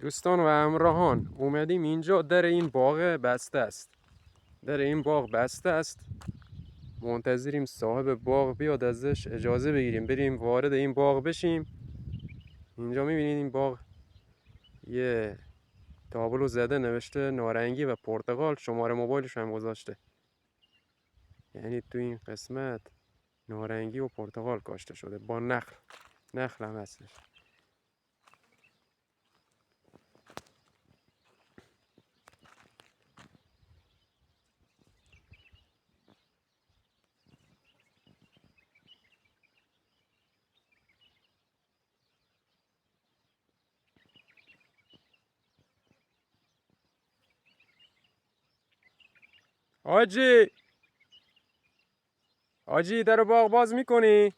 دوستان و همراهان اومدیم اینجا. در این باغ بسته است. منتظریم صاحب باغ بیاد ازش اجازه بگیریم بریم وارد این باغ بشیم. اینجا میبینید این باغ یه تابلو زده نوشته نارنگی و پرتقال، شماره موبایلش هم گذاشته. یعنی تو این قسمت نارنگی و پرتقال کاشته شده با نخل هم هستش. حاجی در باغ باز میکنی؟